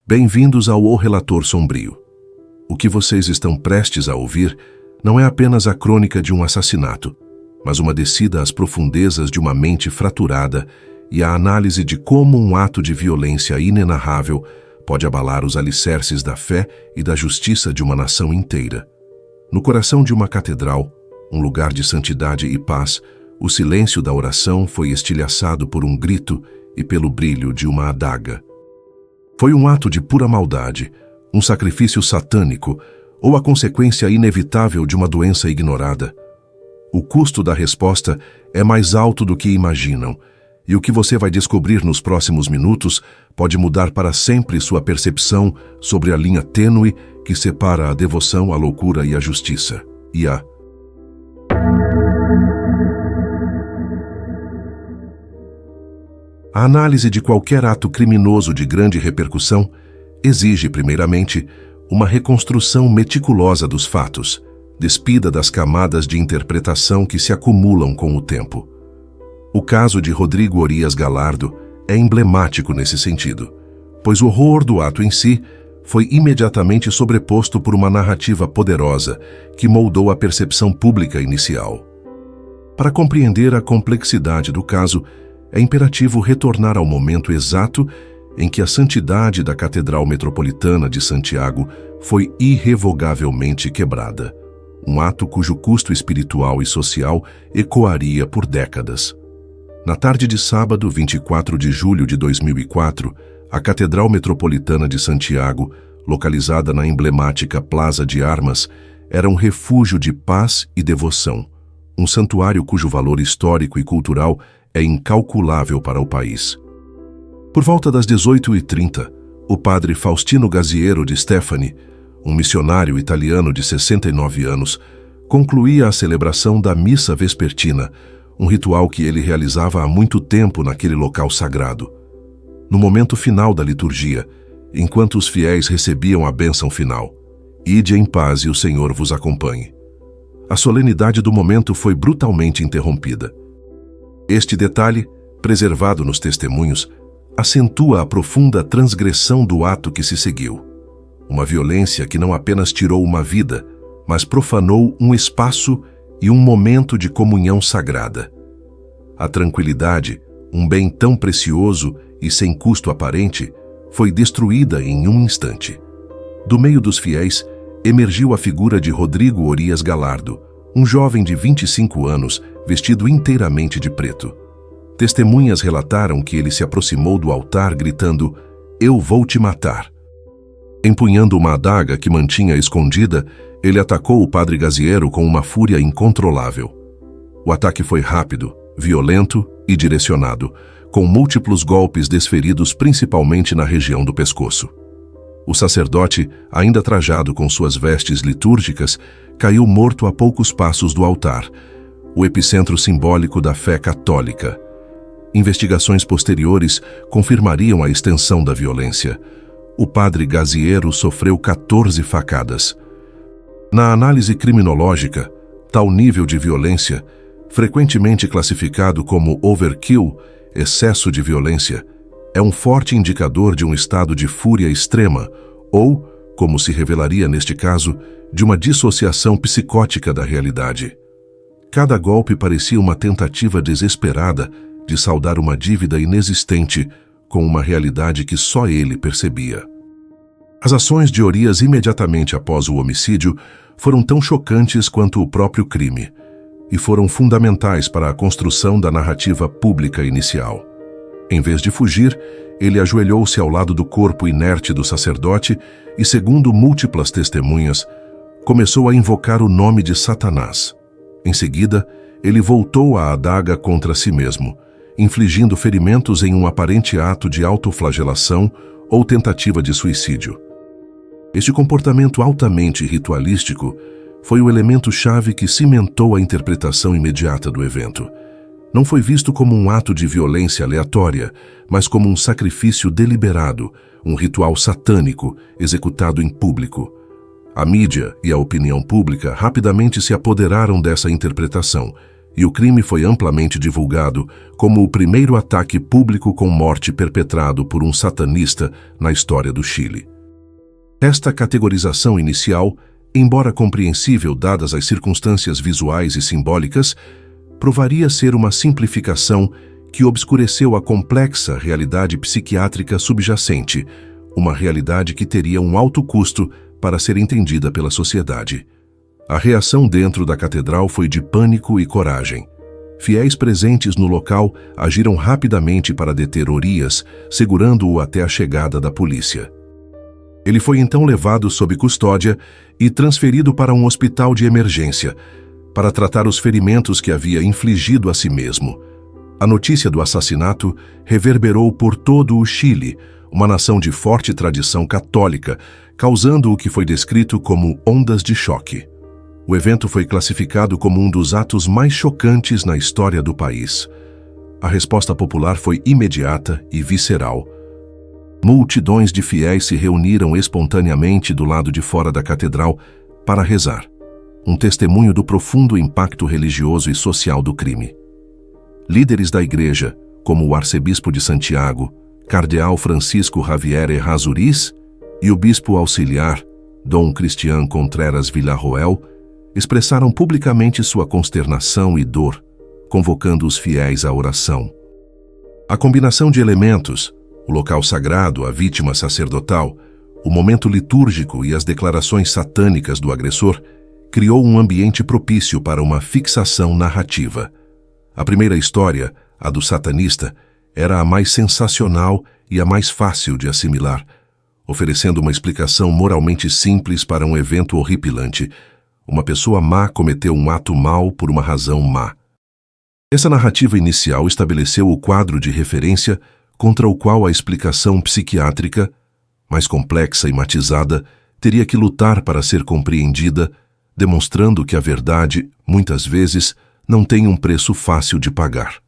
Bem-vindos ao O Relator Sombrio. O que vocês estão prestes a ouvir não é apenas a crônica de um assassinato, mas uma descida às profundezas de uma mente fraturada e a análise de como um ato de violência inenarrável pode abalar os alicerces da fé e da justiça de uma nação inteira. No coração de uma catedral, um lugar de santidade e paz, o silêncio da oração foi estilhaçado por um grito e pelo brilho de uma adaga. Foi um ato de pura maldade, um sacrifício satânico ou a consequência inevitável de uma doença ignorada. O custo da resposta é mais alto do que imaginam, e o que você vai descobrir nos próximos minutos pode mudar para sempre sua percepção sobre a linha tênue que separa a devoção, a loucura e a justiça. A análise de qualquer ato criminoso de grande repercussão exige, primeiramente, uma reconstrução meticulosa dos fatos, despida das camadas de interpretação que se acumulam com o tempo. O caso de Rodrigo Orias Galardo é emblemático nesse sentido, pois o horror do ato em si foi imediatamente sobreposto por uma narrativa poderosa que moldou a percepção pública inicial. Para compreender a complexidade do caso, é imperativo retornar ao momento exato em que a santidade da Catedral Metropolitana de Santiago foi irrevogavelmente quebrada, um ato cujo custo espiritual e social ecoaria por décadas. Na tarde de sábado, 24 de julho de 2004, a Catedral Metropolitana de Santiago, localizada na emblemática Plaza de Armas, era um refúgio de paz e devoção, um santuário cujo valor histórico e cultural é incalculável para o país. Por volta das 18h30, o padre Faustino Gaziero de Stefani, um missionário italiano de 69 anos, concluía a celebração da missa vespertina, um ritual que ele realizava há muito tempo naquele local sagrado. No momento final da liturgia, enquanto os fiéis recebiam a bênção final, "Ide em paz e o Senhor vos acompanhe", a solenidade do momento foi brutalmente interrompida. Este detalhe, preservado nos testemunhos, acentua a profunda transgressão do ato que se seguiu. Uma violência que não apenas tirou uma vida, mas profanou um espaço e um momento de comunhão sagrada. A tranquilidade, um bem tão precioso e sem custo aparente, foi destruída em um instante. Do meio dos fiéis, emergiu a figura de Rodrigo Orias Galardo, um jovem de 25 anos, vestido inteiramente de preto. Testemunhas relataram que ele se aproximou do altar gritando: "Eu vou te matar". Empunhando uma adaga que mantinha escondida, ele atacou o padre Gaziero com uma fúria incontrolável. O ataque foi rápido, violento e direcionado, com múltiplos golpes desferidos principalmente na região do pescoço. O sacerdote, ainda trajado com suas vestes litúrgicas, caiu morto a poucos passos do altar, o epicentro simbólico da fé católica. Investigações posteriores confirmariam a extensão da violência. O padre Gaziero sofreu 14 facadas. Na análise criminológica, tal nível de violência, frequentemente classificado como overkill, excesso de violência, é um forte indicador de um estado de fúria extrema ou, como se revelaria neste caso, de uma dissociação psicótica da realidade. Cada golpe parecia uma tentativa desesperada de saldar uma dívida inexistente com uma realidade que só ele percebia. As ações de Orias imediatamente após o homicídio foram tão chocantes quanto o próprio crime e foram fundamentais para a construção da narrativa pública inicial. Em vez de fugir, ele ajoelhou-se ao lado do corpo inerte do sacerdote e, segundo múltiplas testemunhas, começou a invocar o nome de Satanás. Em seguida, ele voltou a adaga contra si mesmo, infligindo ferimentos em um aparente ato de autoflagelação ou tentativa de suicídio. Este comportamento altamente ritualístico foi o elemento-chave que cimentou a interpretação imediata do evento. Não foi visto como um ato de violência aleatória, mas como um sacrifício deliberado, um ritual satânico executado em público. A mídia e a opinião pública rapidamente se apoderaram dessa interpretação, e o crime foi amplamente divulgado como o primeiro ataque público com morte perpetrado por um satanista na história do Chile. Esta categorização inicial, embora compreensível dadas as circunstâncias visuais e simbólicas, provaria ser uma simplificação que obscureceu a complexa realidade psiquiátrica subjacente, uma realidade que teria um alto custo para ser entendida pela sociedade. A reação dentro da catedral foi de pânico e coragem. Fiéis presentes no local agiram rapidamente para deter Orias, segurando-o até a chegada da polícia. Ele foi então levado sob custódia e transferido para um hospital de emergência, para tratar os ferimentos que havia infligido a si mesmo. A notícia do assassinato reverberou por todo o Chile, uma nação de forte tradição católica, causando o que foi descrito como ondas de choque. O evento foi classificado como um dos atos mais chocantes na história do país. A resposta popular foi imediata e visceral. Multidões de fiéis se reuniram espontaneamente do lado de fora da catedral para rezar, um testemunho do profundo impacto religioso e social do crime. Líderes da igreja, como o arcebispo de Santiago, cardeal Francisco Javier Errázuriz, e o bispo auxiliar, Dom Cristián Contreras Villarroel, expressaram publicamente sua consternação e dor, convocando os fiéis à oração. A combinação de elementos, o local sagrado, a vítima sacerdotal, o momento litúrgico e as declarações satânicas do agressor, criou um ambiente propício para uma fixação narrativa. A primeira história, a do satanista, era a mais sensacional e a mais fácil de assimilar, oferecendo uma explicação moralmente simples para um evento horripilante. Uma pessoa má cometeu um ato mau por uma razão má. Essa narrativa inicial estabeleceu o quadro de referência contra o qual a explicação psiquiátrica, mais complexa e matizada, teria que lutar para ser compreendida, demonstrando que a verdade, muitas vezes, não tem um preço fácil de pagar.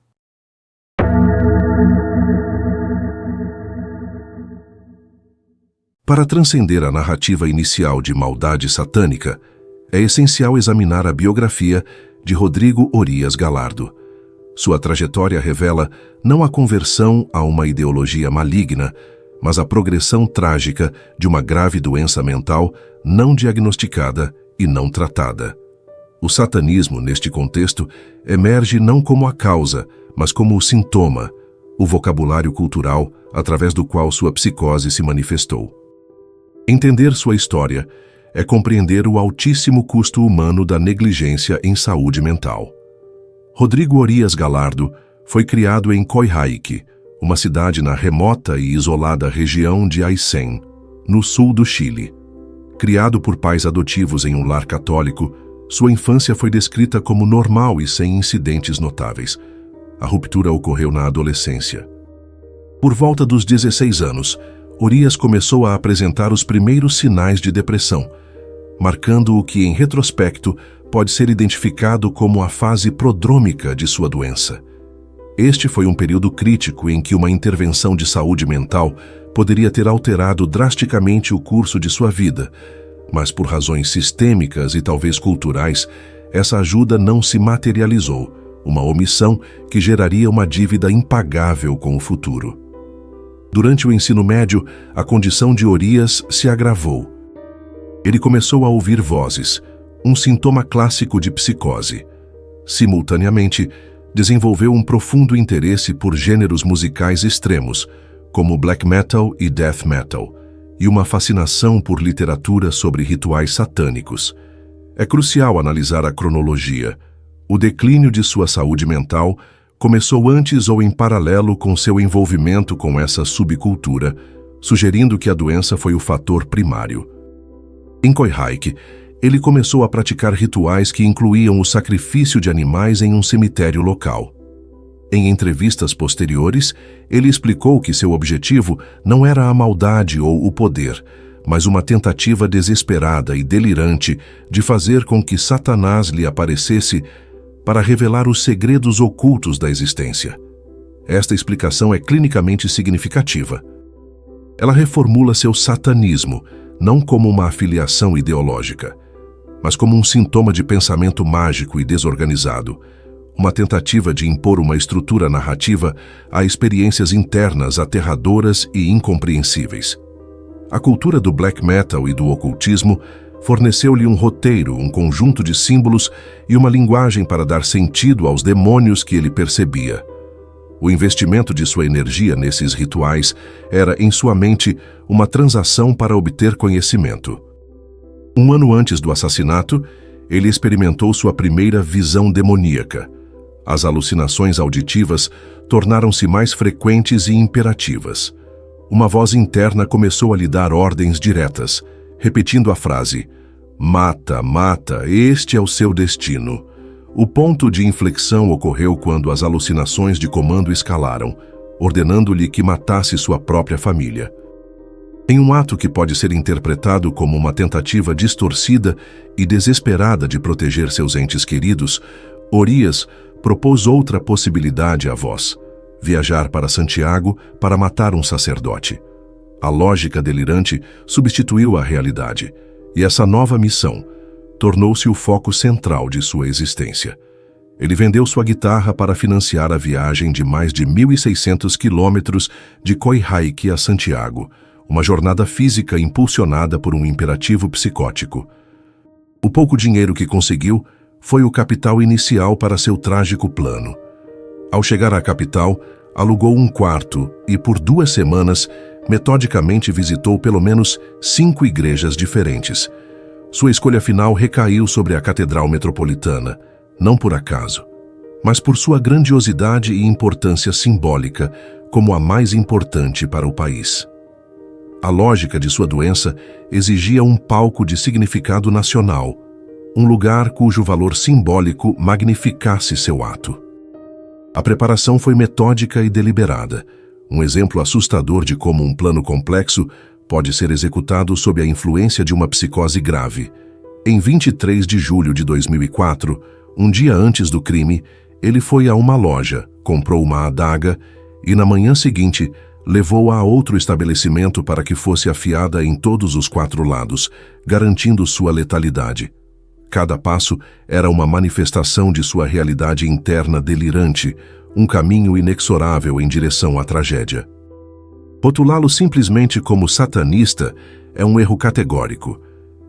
Para transcender a narrativa inicial de maldade satânica, é essencial examinar a biografia de Rodrigo Orias Galardo. Sua trajetória revela não a conversão a uma ideologia maligna, mas a progressão trágica de uma grave doença mental não diagnosticada e não tratada. O satanismo, neste contexto, emerge não como a causa, mas como o sintoma, o vocabulário cultural através do qual sua psicose se manifestou. Entender sua história é compreender o altíssimo custo humano da negligência em saúde mental. Rodrigo Orias Galardo foi criado em Coyhaique, uma cidade na remota e isolada região de Aysén, no sul do Chile. Criado por pais adotivos em um lar católico, sua infância foi descrita como normal e sem incidentes notáveis. A ruptura ocorreu na adolescência. Por volta dos 16 anos, Orias começou a apresentar os primeiros sinais de depressão, marcando o que, em retrospecto, pode ser identificado como a fase prodrômica de sua doença. Este foi um período crítico em que uma intervenção de saúde mental poderia ter alterado drasticamente o curso de sua vida, mas por razões sistêmicas e talvez culturais, essa ajuda não se materializou, uma omissão que geraria uma dívida impagável com o futuro. Durante o ensino médio, a condição de Orias se agravou. Ele começou a ouvir vozes, um sintoma clássico de psicose. Simultaneamente, desenvolveu um profundo interesse por gêneros musicais extremos, como black metal e death metal, e uma fascinação por literatura sobre rituais satânicos. É crucial analisar a cronologia. O declínio de sua saúde mental começou antes ou em paralelo com seu envolvimento com essa subcultura, sugerindo que a doença foi o fator primário. Em Coyhaique, ele começou a praticar rituais que incluíam o sacrifício de animais em um cemitério local. Em entrevistas posteriores, ele explicou que seu objetivo não era a maldade ou o poder, mas uma tentativa desesperada e delirante de fazer com que Satanás lhe aparecesse para revelar os segredos ocultos da existência. Esta explicação é clinicamente significativa. Ela reformula seu satanismo, não como uma afiliação ideológica, mas como um sintoma de pensamento mágico e desorganizado, uma tentativa de impor uma estrutura narrativa a experiências internas aterradoras e incompreensíveis. A cultura do black metal e do ocultismo forneceu-lhe um roteiro, um conjunto de símbolos e uma linguagem para dar sentido aos demônios que ele percebia. O investimento de sua energia nesses rituais era, em sua mente, uma transação para obter conhecimento. Um ano antes do assassinato, ele experimentou sua primeira visão demoníaca. As alucinações auditivas tornaram-se mais frequentes e imperativas. Uma voz interna começou a lhe dar ordens diretas, repetindo a frase: "Mata, mata, este é o seu destino." O ponto de inflexão ocorreu quando as alucinações de comando escalaram, ordenando-lhe que matasse sua própria família. Em um ato que pode ser interpretado como uma tentativa distorcida e desesperada de proteger seus entes queridos, Orias propôs outra possibilidade à voz: viajar para Santiago para matar um sacerdote. A lógica delirante substituiu a realidade, e essa nova missão tornou-se o foco central de sua existência. Ele vendeu sua guitarra para financiar a viagem de mais de 1.600 quilômetros de Coyhaique a Santiago, uma jornada física impulsionada por um imperativo psicótico. O pouco dinheiro que conseguiu foi o capital inicial para seu trágico plano. Ao chegar à capital, alugou um quarto e, por 2 semanas, metodicamente visitou pelo menos 5 igrejas diferentes. Sua escolha final recaiu sobre a Catedral Metropolitana, não por acaso, mas por sua grandiosidade e importância simbólica como a mais importante para o país. A lógica de sua doença exigia um palco de significado nacional, um lugar cujo valor simbólico magnificasse seu ato. A preparação foi metódica e deliberada, um exemplo assustador de como um plano complexo pode ser executado sob a influência de uma psicose grave. Em 23 de julho de 2004, um dia antes do crime, ele foi a uma loja, comprou uma adaga e, na manhã seguinte, levou-a a outro estabelecimento para que fosse afiada em todos os 4 lados, garantindo sua letalidade. Cada passo era uma manifestação de sua realidade interna delirante, um caminho inexorável em direção à tragédia. Rotulá-lo simplesmente como satanista é um erro categórico.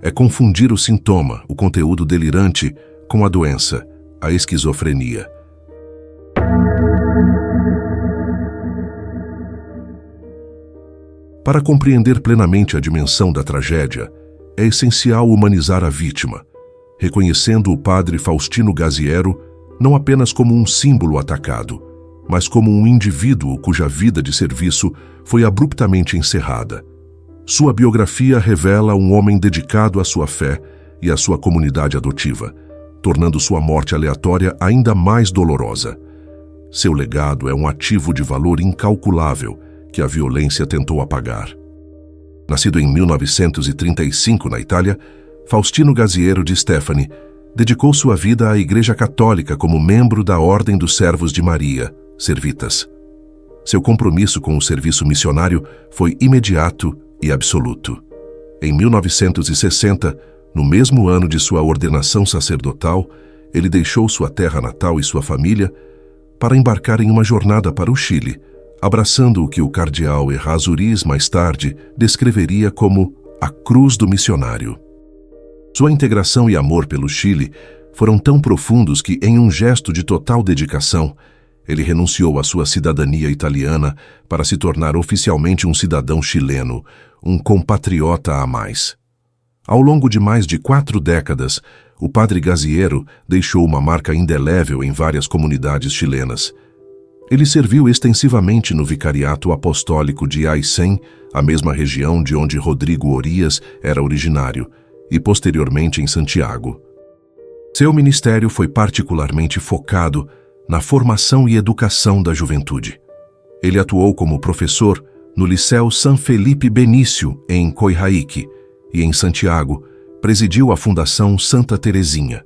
É confundir o sintoma, o conteúdo delirante, com a doença, a esquizofrenia. Para compreender plenamente a dimensão da tragédia, é essencial humanizar a vítima, reconhecendo o padre Faustino Gaziero não apenas como um símbolo atacado, mas como um indivíduo cuja vida de serviço foi abruptamente encerrada. Sua biografia revela um homem dedicado à sua fé e à sua comunidade adotiva, tornando sua morte aleatória ainda mais dolorosa. Seu legado é um ativo de valor incalculável que a violência tentou apagar. Nascido em 1935 na Itália, Faustino Gaziero de Stefani dedicou sua vida à Igreja Católica como membro da Ordem dos Servos de Maria, Servitas. Seu compromisso com o serviço missionário foi imediato e absoluto. Em 1960, no mesmo ano de sua ordenação sacerdotal, ele deixou sua terra natal e sua família para embarcar em uma jornada para o Chile, abraçando o que o cardeal Errázuriz mais tarde descreveria como a cruz do missionário. Sua integração e amor pelo Chile foram tão profundos que, em um gesto de total dedicação, ele renunciou à sua cidadania italiana para se tornar oficialmente um cidadão chileno, um compatriota a mais. Ao longo de mais de 4 décadas, o padre Gaziero deixou uma marca indelével em várias comunidades chilenas. Ele serviu extensivamente no vicariato apostólico de Aysén, a mesma região de onde Rodrigo Orias era originário, e posteriormente em Santiago. Seu ministério foi particularmente focado na formação e educação da juventude. Ele atuou como professor no Liceu San Felipe Benício, em Coyhaique, e em Santiago, presidiu a Fundação Santa Terezinha,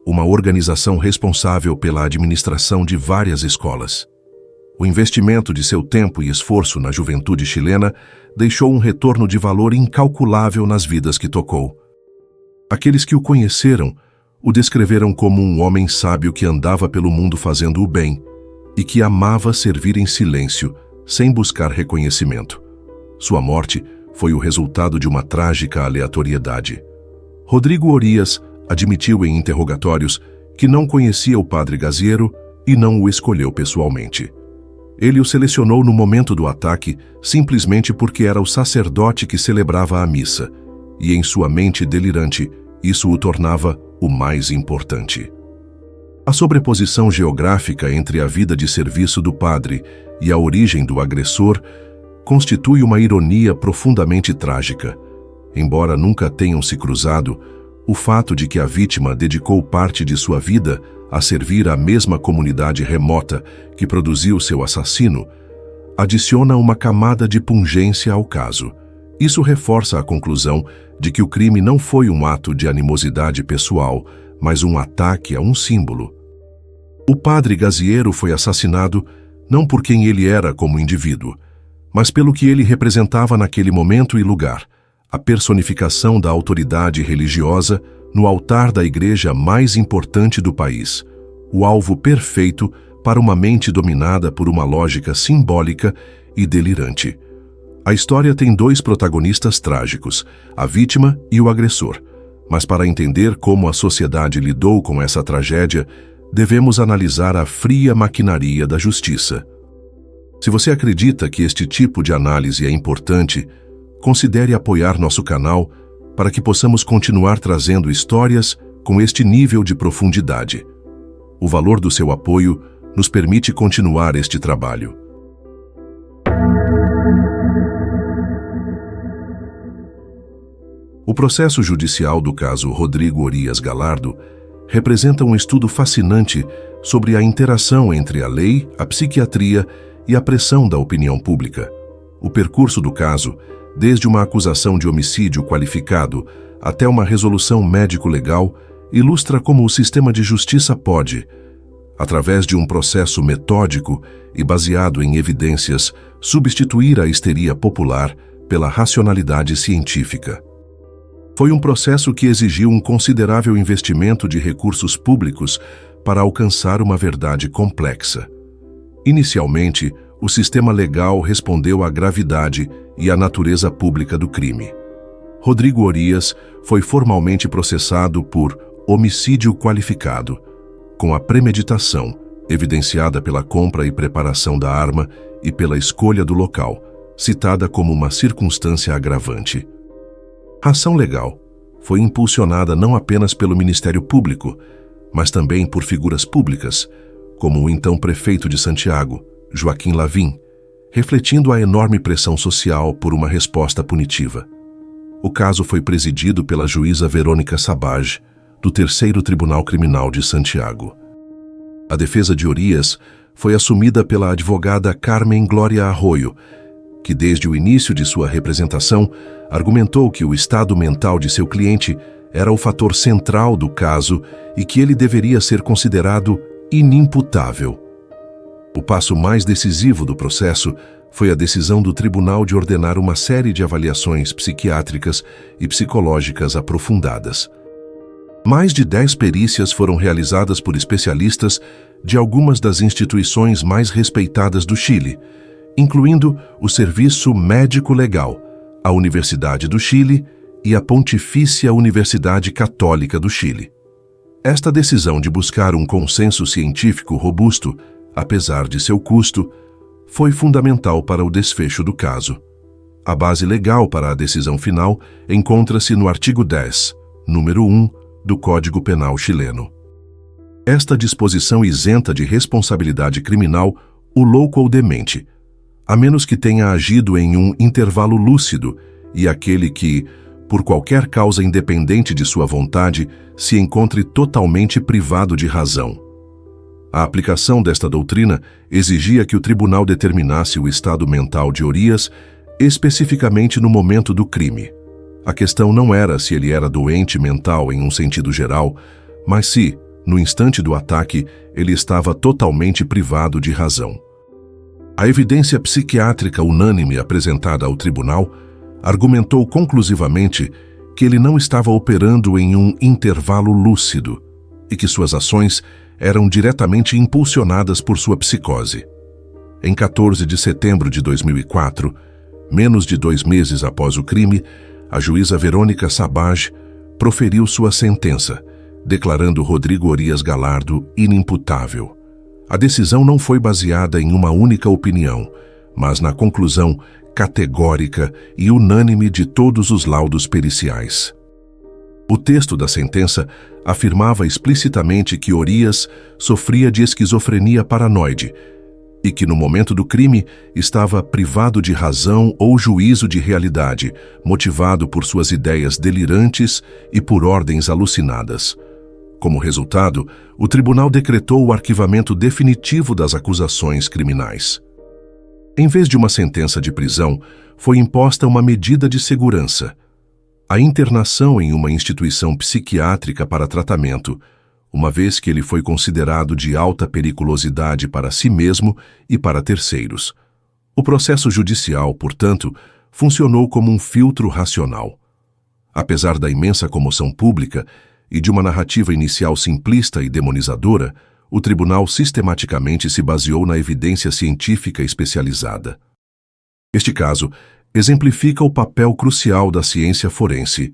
uma organização responsável pela administração de várias escolas. O investimento de seu tempo e esforço na juventude chilena deixou um retorno de valor incalculável nas vidas que tocou. Aqueles que o conheceram o descreveram como um homem sábio que andava pelo mundo fazendo o bem e que amava servir em silêncio, sem buscar reconhecimento. Sua morte foi o resultado de uma trágica aleatoriedade. Rodrigo Orias admitiu em interrogatórios que não conhecia o padre Gaziero e não o escolheu pessoalmente. Ele o selecionou no momento do ataque simplesmente porque era o sacerdote que celebrava a missa, e em sua mente delirante, isso o tornava o mais importante. A sobreposição geográfica entre a vida de serviço do padre e a origem do agressor constitui uma ironia profundamente trágica. Embora nunca tenham se cruzado, o fato de que a vítima dedicou parte de sua vida a servir a mesma comunidade remota que produziu seu assassino adiciona uma camada de pungência ao caso. Isso reforça a conclusão de que o crime não foi um ato de animosidade pessoal, mas um ataque a um símbolo. O padre Gaziero foi assassinado não por quem ele era como indivíduo, mas pelo que ele representava naquele momento e lugar, a personificação da autoridade religiosa no altar da igreja mais importante do país, o alvo perfeito para uma mente dominada por uma lógica simbólica e delirante. A história tem dois protagonistas trágicos, a vítima e o agressor. Mas para entender como a sociedade lidou com essa tragédia, devemos analisar a fria maquinaria da justiça. Se você acredita que este tipo de análise é importante, considere apoiar nosso canal para que possamos continuar trazendo histórias com este nível de profundidade. O valor do seu apoio nos permite continuar este trabalho. O processo judicial do caso Rodrigo Orias Galardo representa um estudo fascinante sobre a interação entre a lei, a psiquiatria e a pressão da opinião pública. O percurso do caso, desde uma acusação de homicídio qualificado até uma resolução médico-legal, ilustra como o sistema de justiça pode, através de um processo metódico e baseado em evidências, substituir a histeria popular pela racionalidade científica. Foi um processo que exigiu um considerável investimento de recursos públicos para alcançar uma verdade complexa. Inicialmente, o sistema legal respondeu à gravidade e à natureza pública do crime. Rodrigo Orias foi formalmente processado por homicídio qualificado, com a premeditação, evidenciada pela compra e preparação da arma e pela escolha do local, citada como uma circunstância agravante. A ação legal foi impulsionada não apenas pelo Ministério Público, mas também por figuras públicas, como o então prefeito de Santiago, Joaquim Lavin, refletindo a enorme pressão social por uma resposta punitiva. O caso foi presidido pela juíza Verônica Sabage, do Terceiro Tribunal Criminal de Santiago. A defesa de Orias foi assumida pela advogada Carmen Glória Arroio, que desde o início de sua representação argumentou que o estado mental de seu cliente era o fator central do caso e que ele deveria ser considerado inimputável. O passo mais decisivo do processo foi a decisão do tribunal de ordenar uma série de avaliações psiquiátricas e psicológicas aprofundadas. Mais de 10 perícias foram realizadas por especialistas de algumas das instituições mais respeitadas do Chile, incluindo o Serviço Médico Legal, a Universidade do Chile e a Pontifícia Universidade Católica do Chile. Esta decisão de buscar um consenso científico robusto, apesar de seu custo, foi fundamental para o desfecho do caso. A base legal para a decisão final encontra-se no artigo 10, número 1, do Código Penal chileno. Esta disposição isenta de responsabilidade criminal o louco ou demente, a menos que tenha agido em um intervalo lúcido e aquele que, por qualquer causa independente de sua vontade, se encontre totalmente privado de razão. A aplicação desta doutrina exigia que o tribunal determinasse o estado mental de Orias especificamente no momento do crime. A questão não era se ele era doente mental em um sentido geral, mas se, no instante do ataque, ele estava totalmente privado de razão. A evidência psiquiátrica unânime apresentada ao tribunal argumentou conclusivamente que ele não estava operando em um intervalo lúcido, e que suas ações eram diretamente impulsionadas por sua psicose. Em 14 de setembro de 2004, menos de 2 meses após o crime, a juíza Verônica Sabage proferiu sua sentença, declarando Rodrigo Orias Galardo inimputável. A decisão não foi baseada em uma única opinião, mas na conclusão categórica e unânime de todos os laudos periciais. O texto da sentença afirmava explicitamente que Orias sofria de esquizofrenia paranoide e que no momento do crime estava privado de razão ou juízo de realidade, motivado por suas ideias delirantes e por ordens alucinadas. Como resultado, o tribunal decretou o arquivamento definitivo das acusações criminais. Em vez de uma sentença de prisão, foi imposta uma medida de segurança: a internação em uma instituição psiquiátrica para tratamento, uma vez que ele foi considerado de alta periculosidade para si mesmo e para terceiros. O processo judicial, portanto, funcionou como um filtro racional. Apesar da imensa comoção pública e de uma narrativa inicial simplista e demonizadora, o tribunal sistematicamente se baseou na evidência científica especializada. Este caso exemplifica o papel crucial da ciência forense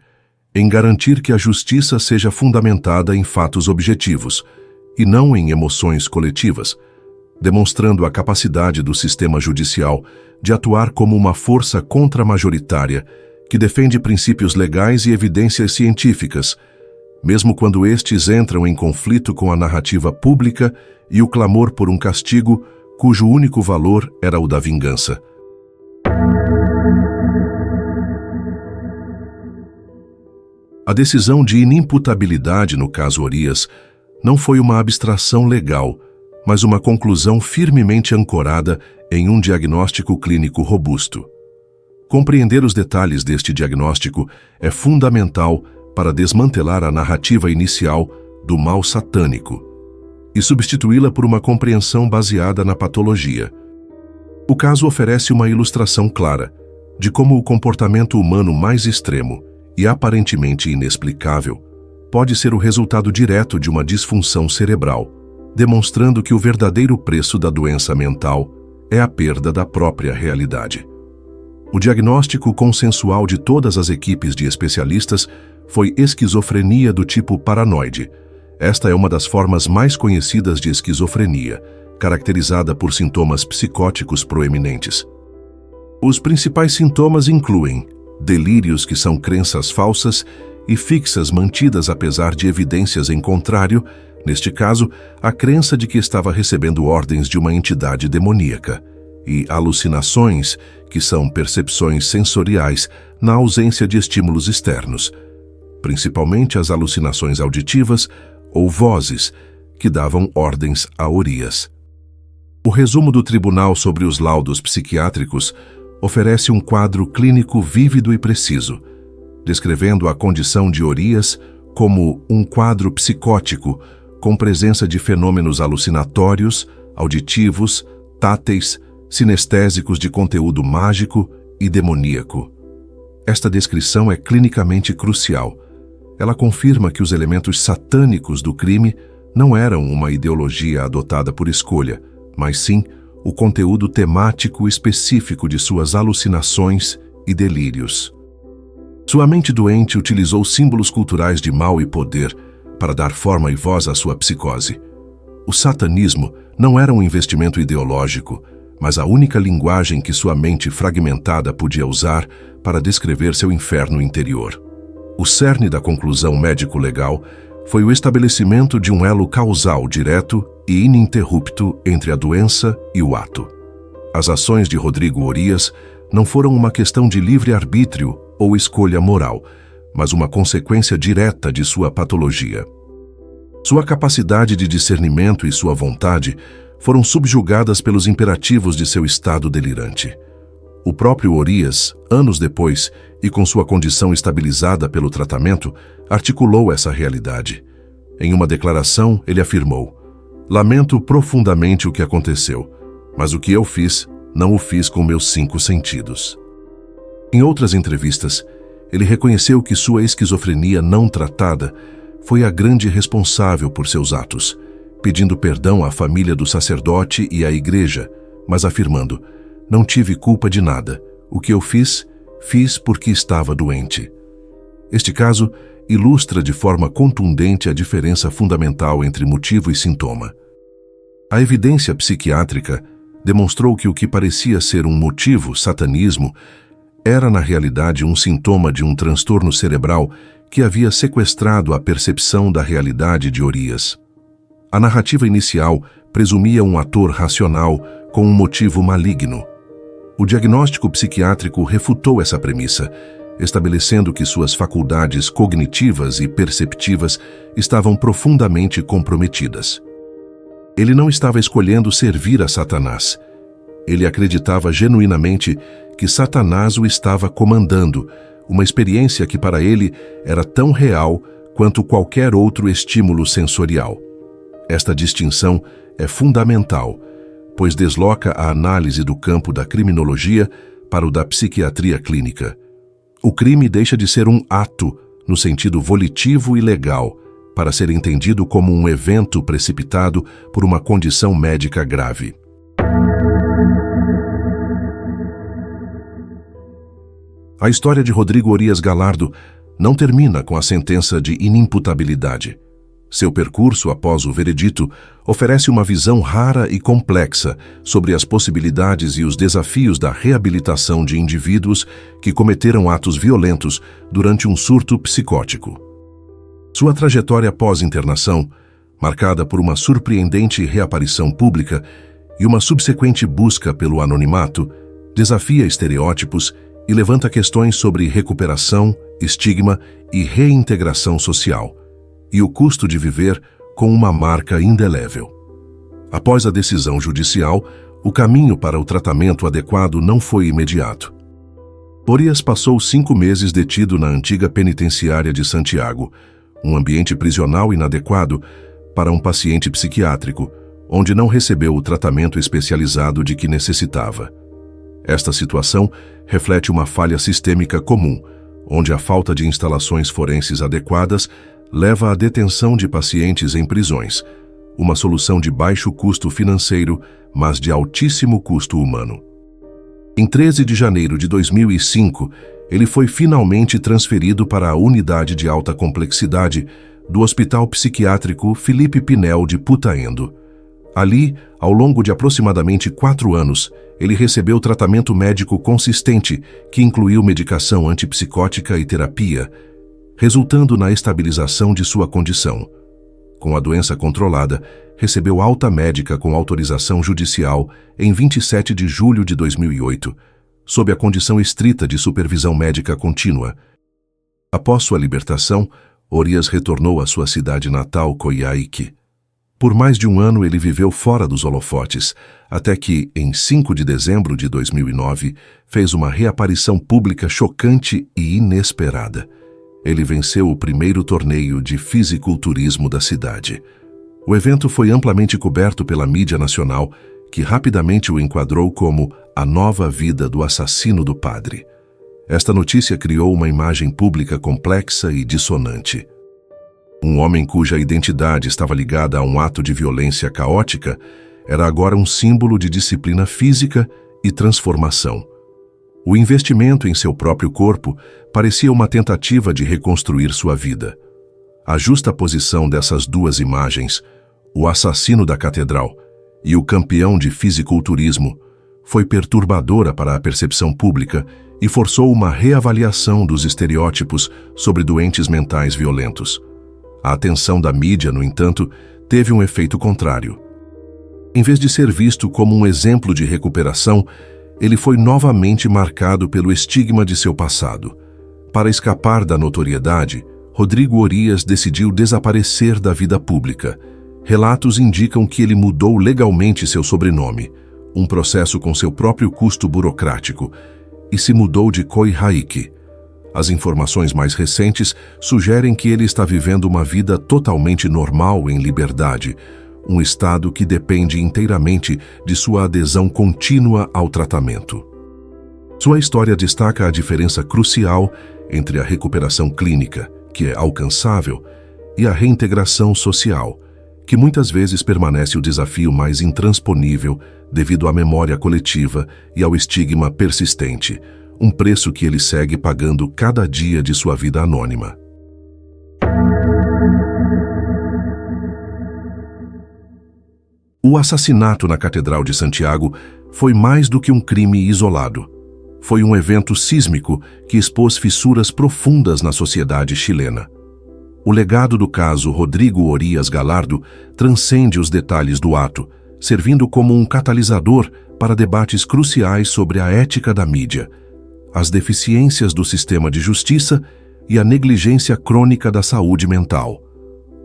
em garantir que a justiça seja fundamentada em fatos objetivos e não em emoções coletivas, demonstrando a capacidade do sistema judicial de atuar como uma força contramajoritária que defende princípios legais e evidências científicas, mesmo quando estes entram em conflito com a narrativa pública e o clamor por um castigo cujo único valor era o da vingança. A decisão de inimputabilidade no caso Orias não foi uma abstração legal, mas uma conclusão firmemente ancorada em um diagnóstico clínico robusto. Compreender os detalhes deste diagnóstico é fundamental para desmantelar a narrativa inicial do mal satânico e substituí-la por uma compreensão baseada na patologia. O caso oferece uma ilustração clara de como o comportamento humano mais extremo e aparentemente inexplicável pode ser o resultado direto de uma disfunção cerebral, demonstrando que o verdadeiro preço da doença mental é a perda da própria realidade. O diagnóstico consensual de todas as equipes de especialistas foi esquizofrenia do tipo paranoide. Esta é uma das formas mais conhecidas de esquizofrenia, caracterizada por sintomas psicóticos proeminentes. Os principais sintomas incluem delírios, que são crenças falsas e fixas mantidas apesar de evidências em contrário, neste caso, a crença de que estava recebendo ordens de uma entidade demoníaca, e alucinações, que são percepções sensoriais na ausência de estímulos externos, principalmente as alucinações auditivas ou vozes, que davam ordens a Orias. O resumo do tribunal sobre os laudos psiquiátricos oferece um quadro clínico vívido e preciso, descrevendo a condição de Orias como um quadro psicótico com presença de fenômenos alucinatórios, auditivos, táteis, sinestésicos de conteúdo mágico e demoníaco. Esta descrição é clinicamente crucial. Ela confirma que os elementos satânicos do crime não eram uma ideologia adotada por escolha, mas sim o conteúdo temático específico de suas alucinações e delírios. Sua mente doente utilizou símbolos culturais de mal e poder para dar forma e voz à sua psicose. O satanismo não era um investimento ideológico, mas a única linguagem que sua mente fragmentada podia usar para descrever seu inferno interior. O cerne da conclusão médico-legal foi o estabelecimento de um elo causal direto e ininterrupto entre a doença e o ato. As ações de Rodrigo Orias não foram uma questão de livre-arbítrio ou escolha moral, mas uma consequência direta de sua patologia. Sua capacidade de discernimento e sua vontade foram subjugadas pelos imperativos de seu estado delirante. O próprio Orias, anos depois, e com sua condição estabilizada pelo tratamento, articulou essa realidade. Em uma declaração, ele afirmou: "Lamento profundamente o que aconteceu, mas o que eu fiz, não o fiz com meus 5 sentidos." Em outras entrevistas, ele reconheceu que sua esquizofrenia não tratada foi a grande responsável por seus atos, pedindo perdão à família do sacerdote e à igreja, mas afirmando: não tive culpa de nada. O que eu fiz, fiz porque estava doente. Este caso ilustra de forma contundente a diferença fundamental entre motivo e sintoma. A evidência psiquiátrica demonstrou que o que parecia ser um motivo, satanismo, era na realidade um sintoma de um transtorno cerebral que havia sequestrado a percepção da realidade de Orias. A narrativa inicial presumia um ator racional com um motivo maligno. O diagnóstico psiquiátrico refutou essa premissa, estabelecendo que suas faculdades cognitivas e perceptivas estavam profundamente comprometidas. Ele não estava escolhendo servir a Satanás. Ele acreditava genuinamente que Satanás o estava comandando, uma experiência que para ele era tão real quanto qualquer outro estímulo sensorial. Esta distinção é fundamental, pois desloca a análise do campo da criminologia para o da psiquiatria clínica. O crime deixa de ser um ato, no sentido volitivo e legal, para ser entendido como um evento precipitado por uma condição médica grave. A história de Rodrigo Orias Galardo não termina com a sentença de inimputabilidade. Seu percurso após o veredito oferece uma visão rara e complexa sobre as possibilidades e os desafios da reabilitação de indivíduos que cometeram atos violentos durante um surto psicótico. Sua trajetória pós-internação, marcada por uma surpreendente reaparição pública e uma subsequente busca pelo anonimato, desafia estereótipos e levanta questões sobre recuperação, estigma e reintegração social, e o custo de viver com uma marca indelével. Após a decisão judicial, o caminho para o tratamento adequado não foi imediato. Orias passou 5 meses detido na antiga penitenciária de Santiago, um ambiente prisional inadequado para um paciente psiquiátrico, onde não recebeu o tratamento especializado de que necessitava. Esta situação reflete uma falha sistêmica comum, onde a falta de instalações forenses adequadas leva à detenção de pacientes em prisões, uma solução de baixo custo financeiro, mas de altíssimo custo humano. Em 13 de janeiro de 2005, ele foi finalmente transferido para a unidade de alta complexidade do Hospital Psiquiátrico Felipe Pinel de Putaendo. Ali, ao longo de aproximadamente 4 anos, ele recebeu tratamento médico consistente que incluiu medicação antipsicótica e terapia, resultando na estabilização de sua condição. Com a doença controlada, recebeu alta médica com autorização judicial em 27 de julho de 2008, sob a condição estrita de supervisão médica contínua. Após sua libertação, Orias retornou à sua cidade natal, Coyhaique. Por mais de 1 ano ele viveu fora dos holofotes, até que, em 5 de dezembro de 2009, fez uma reaparição pública chocante e inesperada. Ele venceu o primeiro torneio de fisiculturismo da cidade. O evento foi amplamente coberto pela mídia nacional, que rapidamente o enquadrou como a nova vida do assassino do padre. Esta notícia criou uma imagem pública complexa e dissonante. Um homem cuja identidade estava ligada a um ato de violência caótica era agora um símbolo de disciplina física e transformação. O investimento em seu próprio corpo parecia uma tentativa de reconstruir sua vida. A justaposição dessas duas imagens, o assassino da catedral e o campeão de fisiculturismo, foi perturbadora para a percepção pública e forçou uma reavaliação dos estereótipos sobre doentes mentais violentos. A atenção da mídia, no entanto, teve um efeito contrário. Em vez de ser visto como um exemplo de recuperação, ele foi novamente marcado pelo estigma de seu passado. Para escapar da notoriedade, Rodrigo Orias decidiu desaparecer da vida pública. Relatos indicam que ele mudou legalmente seu sobrenome, um processo com seu próprio custo burocrático, e se mudou de Coyhaique. As informações mais recentes sugerem que ele está vivendo uma vida totalmente normal em liberdade, um estado que depende inteiramente de sua adesão contínua ao tratamento. Sua história destaca a diferença crucial entre a recuperação clínica, que é alcançável, e a reintegração social, que muitas vezes permanece o desafio mais intransponível devido à memória coletiva e ao estigma persistente, um preço que ele segue pagando cada dia de sua vida anônima. O assassinato na Catedral de Santiago foi mais do que um crime isolado. Foi um evento sísmico que expôs fissuras profundas na sociedade chilena. O legado do caso Rodrigo Orias Galardo transcende os detalhes do ato, servindo como um catalisador para debates cruciais sobre a ética da mídia, as deficiências do sistema de justiça e a negligência crônica da saúde mental.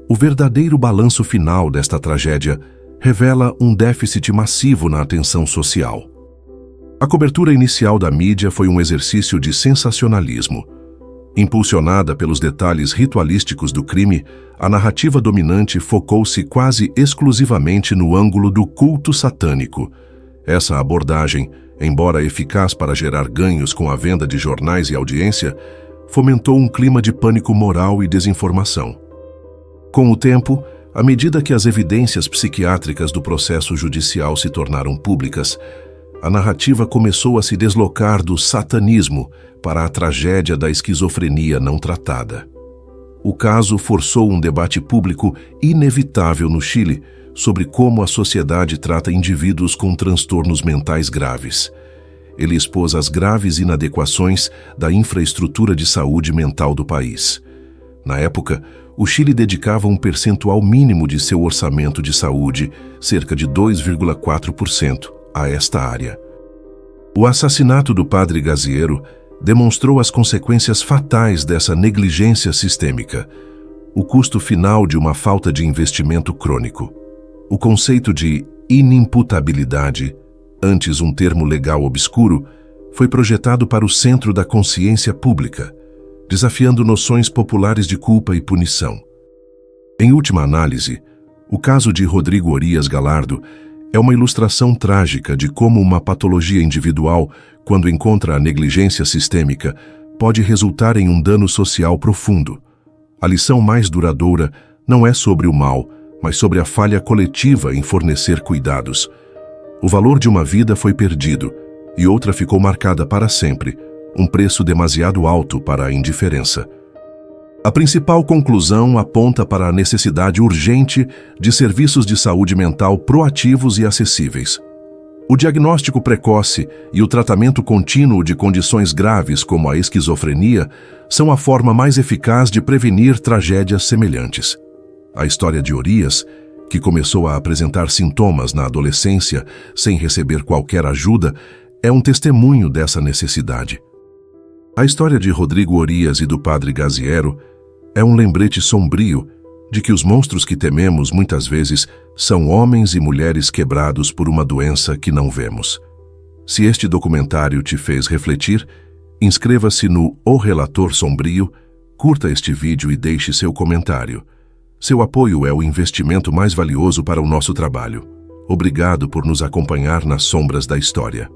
O verdadeiro balanço final desta tragédia revela um déficit massivo na atenção social. A cobertura inicial da mídia foi um exercício de sensacionalismo. Impulsionada pelos detalhes ritualísticos do crime, a narrativa dominante focou-se quase exclusivamente no ângulo do culto satânico. Essa abordagem, embora eficaz para gerar ganhos com a venda de jornais e audiência, fomentou um clima de pânico moral e desinformação. Com o tempo, à medida que as evidências psiquiátricas do processo judicial se tornaram públicas, a narrativa começou a se deslocar do satanismo para a tragédia da esquizofrenia não tratada. O caso forçou um debate público inevitável no Chile sobre como a sociedade trata indivíduos com transtornos mentais graves. Ele expôs as graves inadequações da infraestrutura de saúde mental do país. Na época, o Chile dedicava um percentual mínimo de seu orçamento de saúde, cerca de 2,4%, a esta área. O assassinato do padre Gaziero demonstrou as consequências fatais dessa negligência sistêmica, o custo final de uma falta de investimento crônico. O conceito de inimputabilidade, antes um termo legal obscuro, foi projetado para o centro da consciência pública, desafiando noções populares de culpa e punição. Em última análise, o caso de Rodrigo Orias Galardo é uma ilustração trágica de como uma patologia individual, quando encontra a negligência sistêmica, pode resultar em um dano social profundo. A lição mais duradoura não é sobre o mal, mas sobre a falha coletiva em fornecer cuidados. O valor de uma vida foi perdido e outra ficou marcada para sempre, um preço demasiado alto para a indiferença. A principal conclusão aponta para a necessidade urgente de serviços de saúde mental proativos e acessíveis. O diagnóstico precoce e o tratamento contínuo de condições graves como a esquizofrenia são a forma mais eficaz de prevenir tragédias semelhantes. A história de Orias, que começou a apresentar sintomas na adolescência sem receber qualquer ajuda, é um testemunho dessa necessidade. A história de Rodrigo Orias e do padre Gaziero é um lembrete sombrio de que os monstros que tememos muitas vezes são homens e mulheres quebrados por uma doença que não vemos. Se este documentário te fez refletir, inscreva-se no O Relator Sombrio, curta este vídeo e deixe seu comentário. Seu apoio é o investimento mais valioso para o nosso trabalho. Obrigado por nos acompanhar nas sombras da história.